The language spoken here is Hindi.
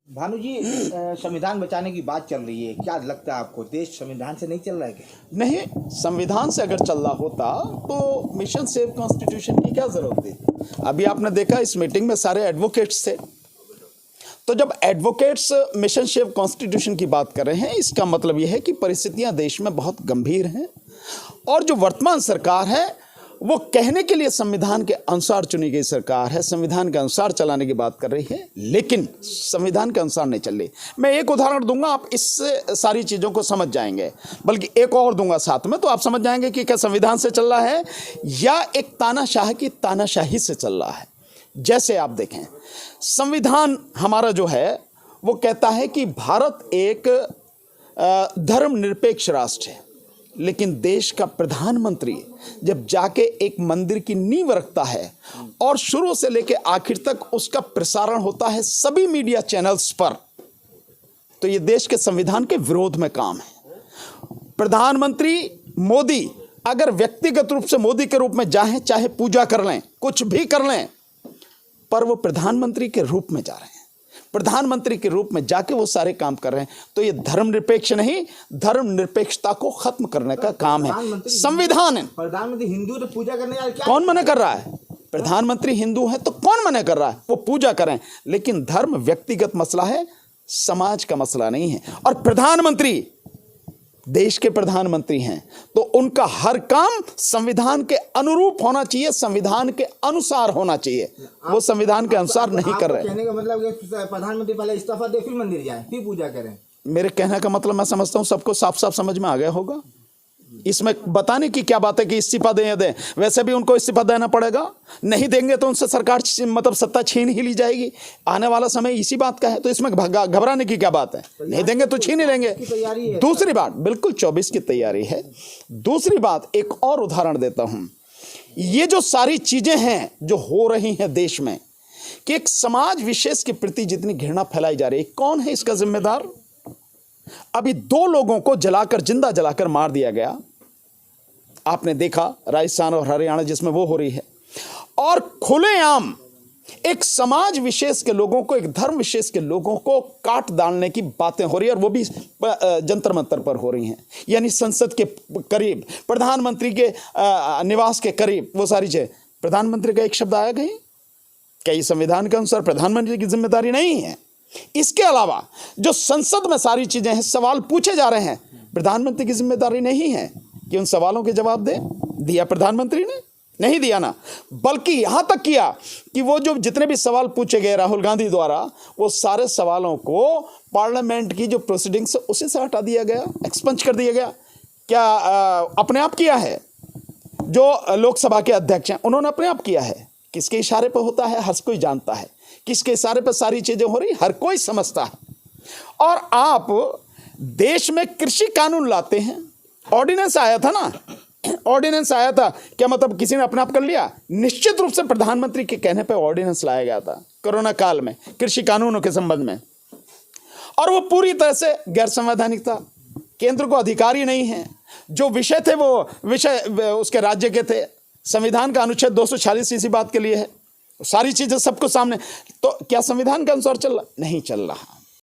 भानु जी, संविधान बचाने की बात चल रही है, क्या लगता है आपको देश संविधान से नहीं चल रहा है क्या? नहीं, संविधान से अगर चल रहा होता तो मिशन सेव कॉन्स्टिट्यूशन की क्या जरूरत थी। अभी आपने देखा इस मीटिंग में सारे एडवोकेट्स थे, तो जब एडवोकेट्स मिशन सेव कॉन्स्टिट्यूशन की बात कर रहे हैं, इसका मतलब यह है कि परिस्थितियां देश में बहुत गंभीर हैं और जो वर्तमान सरकार है वो कहने के लिए संविधान के अनुसार चुनी गई सरकार है, संविधान के अनुसार चलाने की बात कर रही है, लेकिन संविधान के अनुसार नहीं चल रही। मैं एक उदाहरण दूंगा, आप इससे सारी चीज़ों को समझ जाएंगे, बल्कि एक और दूंगा साथ में, तो आप समझ जाएंगे कि क्या संविधान से चल रहा है या एक तानाशाह की तानाशाही से चल रहा है। जैसे आप देखें, संविधान हमारा जो है वो कहता है कि भारत एक धर्मनिरपेक्ष राष्ट्र है, लेकिन देश का प्रधानमंत्री जब जाके एक मंदिर की नींव रखता है और शुरू से लेकर आखिर तक उसका प्रसारण होता है सभी मीडिया चैनल्स पर, तो ये देश के संविधान के विरोध में काम है। प्रधानमंत्री मोदी अगर व्यक्तिगत रूप से मोदी के रूप में जाएं, चाहे पूजा कर लें, कुछ भी कर लें, पर वो प्रधानमंत्री के रूप में जा रहे हैं, प्रधानमंत्री के रूप में जाके वो सारे काम कर रहे हैं, तो ये धर्मनिरपेक्ष नहीं, धर्मनिरपेक्षता को खत्म करने का काम है। संविधान है। प्रधानमंत्री हिंदू तो पूजा करने जा रहे, कौन मना कर रहा है? प्रधानमंत्री हिंदू है तो कौन मना कर रहा है? वो पूजा करें, लेकिन धर्म व्यक्तिगत मसला है, समाज का मसला नहीं है। और प्रधानमंत्री देश के प्रधानमंत्री हैं तो उनका हर काम संविधान के अनुरूप होना चाहिए, संविधान के अनुसार होना चाहिए। वो संविधान के अनुसार नहीं कर रहे। कहने का मतलब प्रधानमंत्री पहले इस्तीफा दे, फिर मंदिर जाए, फिर पूजा करें। मेरे कहने का मतलब मैं समझता हूं सबको साफ साफ समझ में आ गया होगा। इसमें बताने की क्या बात है कि इस्तीफा दें या दें? वैसे भी उनको इस्तीफा देना पड़ेगा, नहीं देंगे तो उनसे सरकार मतलब सत्ता छीन ही ली जाएगी। आने वाला समय इसी बात का है, तो इसमें घबराने की क्या बात है? नहीं देंगे तो छीन ही लेंगे। दूसरी बात, बिल्कुल 24 की तैयारी है। दूसरी बात, एक और उदाहरण देता हूं। ये जो सारी चीजें हैं जो हो रही हैं देश में, कि एक समाज विशेष के प्रति जितनी घृणा फैलाई जा रही है, कौन है इसका जिम्मेदार? अभी 2 लोगों को जलाकर, जिंदा जलाकर मार दिया गया। आपने देखा राजस्थान और हरियाणा जिसमें वो हो रही है, और खुलेआम एक समाज विशेष के लोगों को, एक धर्म विशेष के लोगों को काट डालने की बातें हो रही है, और वो भी जंतर मंतर पर हो रही हैं, यानी संसद के करीब, प्रधानमंत्री के निवास के करीब, वो सारी चीजें। प्रधानमंत्री का एक शब्द आया कहीं? क्या ये संविधान के अनुसार प्रधानमंत्री की जिम्मेदारी नहीं है? इसके अलावा जो संसद में सारी चीजें हैं, सवाल पूछे जा रहे हैं, प्रधानमंत्री की जिम्मेदारी नहीं है कि उन सवालों के जवाब दे? दिया प्रधानमंत्री ने? नहीं दिया ना, बल्कि यहां तक किया कि वो जो जितने भी सवाल पूछे गए राहुल गांधी द्वारा, वो सारे सवालों को पार्लियामेंट की जो प्रोसीडिंग्स उसी से हटा दिया गया, एक्सपंज कर दिया गया। क्या अपने आप किया है? जो लोकसभा के अध्यक्ष हैं उन्होंने अपने आप किया है। किसके इशारे पर होता है? हर कोई जानता है किसके इशारे पर सारी चीजें हो रही, हर कोई समझता है। और आप देश में कृषि कानून लाते हैं, ऑर्डिनेंस आया था ना, ऑर्डिनेंस आया था, क्या मतलब किसी ने अपने आप कर लिया? निश्चित रूप से प्रधानमंत्री के कहने पर ऑर्डिनेंस लाया गया था कोरोना काल में कृषि कानूनों के संबंध में, और वो पूरी तरह से गैर संवैधानिक था। केंद्र को अधिकारी नहीं है, जो विषय थे वो विषय उसके राज्य के थे। संविधान का अनुच्छेद 246 इसी बात के लिए है। सारी चीजें सबको सामने, तो क्या संविधान के अनुसार चल रहा? नहीं चल रहा।